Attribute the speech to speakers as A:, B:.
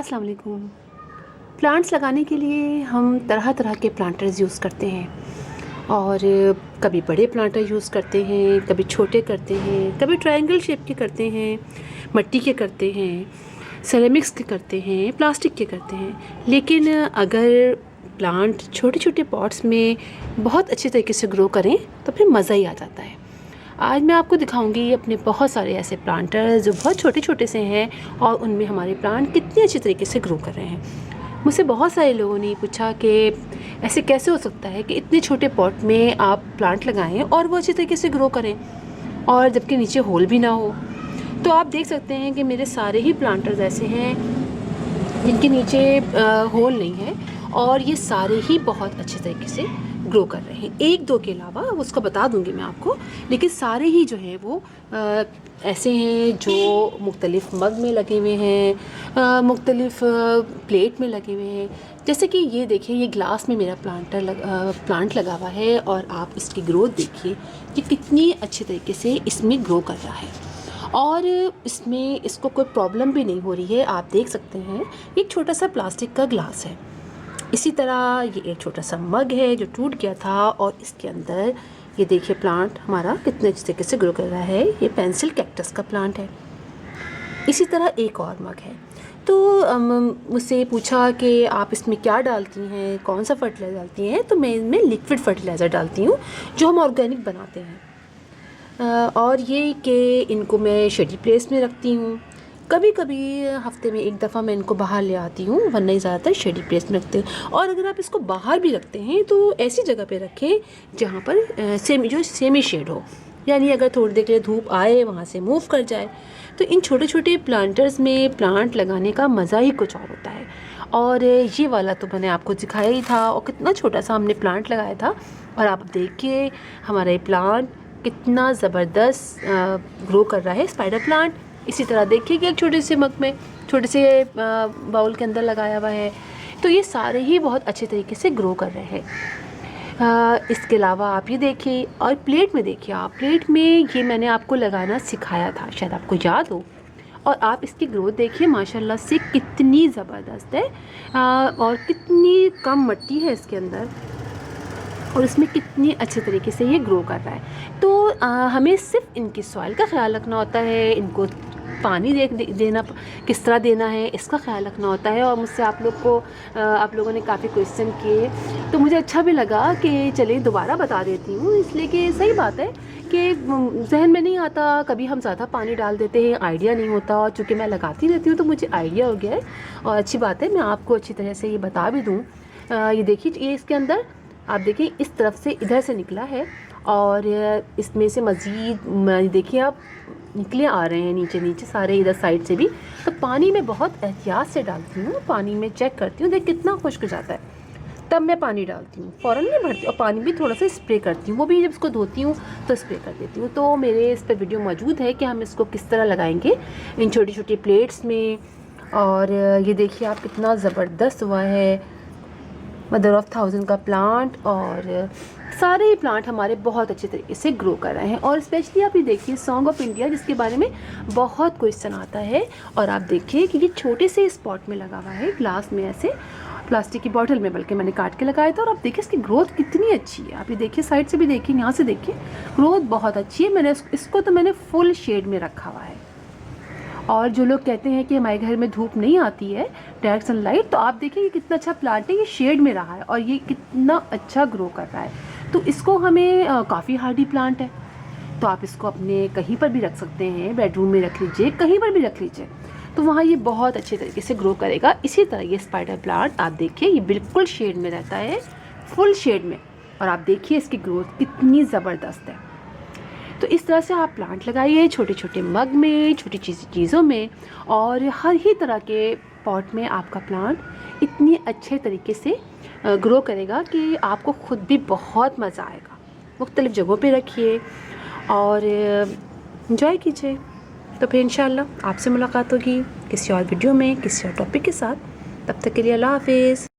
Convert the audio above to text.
A: अस्सलाम वालेकुम। प्लांट्स लगाने के लिए हम तरह तरह के प्लांटर्स यूज़ करते हैं और कभी बड़े प्लांटर यूज़ करते हैं, कभी छोटे करते हैं, कभी ट्रायंगल शेप के करते हैं, मिट्टी के करते हैं, सेरेमिक्स के करते हैं, प्लास्टिक के करते हैं। लेकिन अगर प्लांट छोटे छोटे पॉट्स में बहुत अच्छे तरीके से ग्रो करें तो फिर मज़ा ही आ जाता है। आज मैं आपको दिखाऊंगी अपने बहुत सारे ऐसे प्लांटर्स जो बहुत छोटे छोटे से हैं और उनमें हमारे प्लांट कितने अच्छे तरीके से ग्रो कर रहे हैं। मुझसे बहुत सारे लोगों ने पूछा कि ऐसे कैसे हो सकता है कि इतने छोटे पॉट में आप प्लांट लगाएं और वो अच्छे तरीके से ग्रो करें और जबकि नीचे होल भी ना हो। तो आप देख सकते हैं कि मेरे सारे ही प्लांटर्स ऐसे हैं जिनके नीचे होल नहीं है और ये सारे ही बहुत अच्छे तरीके से ग्रो कर रहे हैं। एक दो के अलावा उसको बता दूंगी मैं आपको, लेकिन सारे ही जो हैं वो ऐसे हैं जो मुख्तलिफ़ मग में लगे हुए हैं, मुख्तलिफ़ प्लेट में लगे हुए हैं। जैसे कि ये देखिए, ये ग्लास में मेरा प्लांट लगा हुआ है और आप इसकी ग्रोथ देखिए कि कितनी अच्छे तरीके से इसमें ग्रो कर रहा है और इसमें इसको कोई प्रॉब्लम भी नहीं हो रही है। आप देख सकते हैं एक छोटा सा प्लास्टिक का ग्लास है। इसी तरह ये एक छोटा सा मग है जो टूट गया था और इसके अंदर ये देखिए प्लांट हमारा कितने अच्छे तरीके से ग्रो कर रहा है। ये पेंसिल कैक्टस का प्लांट है। इसी तरह एक और मग है। तो मुझसे पूछा कि आप इसमें क्या डालती हैं, कौन सा फर्टिलाइज़र डालती हैं। तो मैं इनमें लिक्विड फर्टिलाइज़र डालती हूँ जो हम ऑर्गेनिक बनाते हैं। और ये कि इनको मैं शेडी प्लेस में रखती हूँ। कभी कभी हफ्ते में एक दफ़ा मैं इनको बाहर ले आती हूँ, वरना ज़्यादातर शेडी प्लेस में रखते हैं। और अगर आप इसको बाहर भी रखते हैं तो ऐसी जगह पे रखें जहाँ पर सेमी शेड हो, यानी अगर थोड़ी देर के लिए धूप आए वहाँ से मूव कर जाए। तो इन छोटे छोटे प्लांटर्स में प्लांट लगाने का मज़ा ही कुछ और होता है। और ये वाला तो मैंने आपको दिखाया ही था और कितना छोटा सा हमने प्लांट लगाया था। और आप देखिए हमारा ये प्लांट कितना ज़बरदस्त ग्रो कर रहा है, स्पाइडर प्लांट। इसी तरह देखिए कि एक छोटे से मग में, छोटे से बाउल के अंदर लगाया हुआ है। तो ये सारे ही बहुत अच्छे तरीके से ग्रो कर रहे हैं। इसके अलावा आप ये देखिए और प्लेट में देखिए, आप प्लेट में ये मैंने आपको लगाना सिखाया था, शायद आपको याद हो। और आप इसकी ग्रोथ देखिए माशाल्लाह से कितनी ज़बरदस्त है और कितनी कम मिट्टी है इसके अंदर और इसमें कितनी अच्छे तरीके से ये ग्रो कर रहा है। तो हमें सिर्फ इनकी सॉइल का ख्याल रखना होता है, इनको पानी देना किस तरह देना है इसका ख्याल रखना होता है। और मुझसे आप लोगों ने काफ़ी क्वेश्चन किए तो मुझे अच्छा भी लगा कि चलिए दोबारा बता देती हूँ, इसलिए कि सही बात है कि जहन में नहीं आता, कभी हम ज़्यादा पानी डाल देते हैं, आइडिया नहीं होता। और चूँकि मैं लगाती रहती हूँ तो मुझे आइडिया हो गया है और अच्छी बात है मैं आपको अच्छी तरह से ये बता भी दूँ। ये देखिए, ये इसके अंदर आप देखिए इस तरफ से इधर से निकला है और इसमें से मज़ीद देखिए आप निकले आ रहे हैं नीचे नीचे सारे इधर साइड से भी। तो पानी में बहुत एहतियात से डालती हूँ, पानी में चेक करती हूँ देख कितना खुश्क जाता है, तब मैं पानी डालती हूँ, फ़ौरन नहीं भरती। और पानी भी थोड़ा सा स्प्रे करती हूँ, वो भी जब इसको धोती हूँ तो स्प्रे कर देती हूँ। तो मेरे इस पर वीडियो मौजूद है कि हम इसको किस तरह लगाएंगे इन छोटी छोटी प्लेट्स में। और ये देखिए आप कितना ज़बरदस्त हुआ है, मदर ऑफ थाउजेंड का प्लांट। और सारे ही प्लांट हमारे बहुत अच्छे तरीके से ग्रो कर रहे हैं। और स्पेशली आप ये देखिए सॉन्ग ऑफ इंडिया, जिसके बारे में बहुत क्वेश्चन आता है। और आप देखिए कि ये छोटे से स्पॉट में लगा हुआ है, ग्लास में, ऐसे प्लास्टिक की बॉटल में, बल्कि मैंने काट के लगाया था। और आप देखिए इसकी ग्रोथ कितनी अच्छी है। आप ये देखिए साइड से भी देखिए, यहाँ से देखिए ग्रोथ बहुत अच्छी है। मैंने इसको तो मैंने फुल शेड में रखा हुआ है। और जो लोग कहते हैं कि हमारे घर में धूप नहीं आती है, डायरेक्ट सनलाइट, तो आप देखिए ये कितना अच्छा प्लांट है, ये शेड में रहा है और ये कितना अच्छा ग्रो कर रहा है। तो इसको हमें काफ़ी हार्डी प्लांट है, तो आप इसको अपने कहीं पर भी रख सकते हैं, बेडरूम में रख लीजिए, कहीं पर भी रख लीजिए, तो वहाँ ये बहुत अच्छे तरीके से ग्रो करेगा। इसी तरह ये स्पाइडर प्लांट आप देखिए ये बिल्कुल शेड में रहता है, फुल शेड में। और आप देखिए इसकी ग्रोथ कितनी ज़बरदस्त है। तो इस तरह से आप प्लांट लगाइए छोटे छोटे मग में, छोटी चीज़ों में, और हर ही तरह के पॉट में आपका प्लांट इतनी अच्छे तरीके से ग्रो करेगा कि आपको ख़ुद भी बहुत मज़ा आएगा। मुख्तलिफ़ जगहों पे रखिए और एंजॉय कीजिए। तो फिर इंशाल्लाह आपसे मुलाकात होगी किसी और वीडियो में, किसी और टॉपिक के साथ। तब तक के लिए अल्लाह हाफिज़।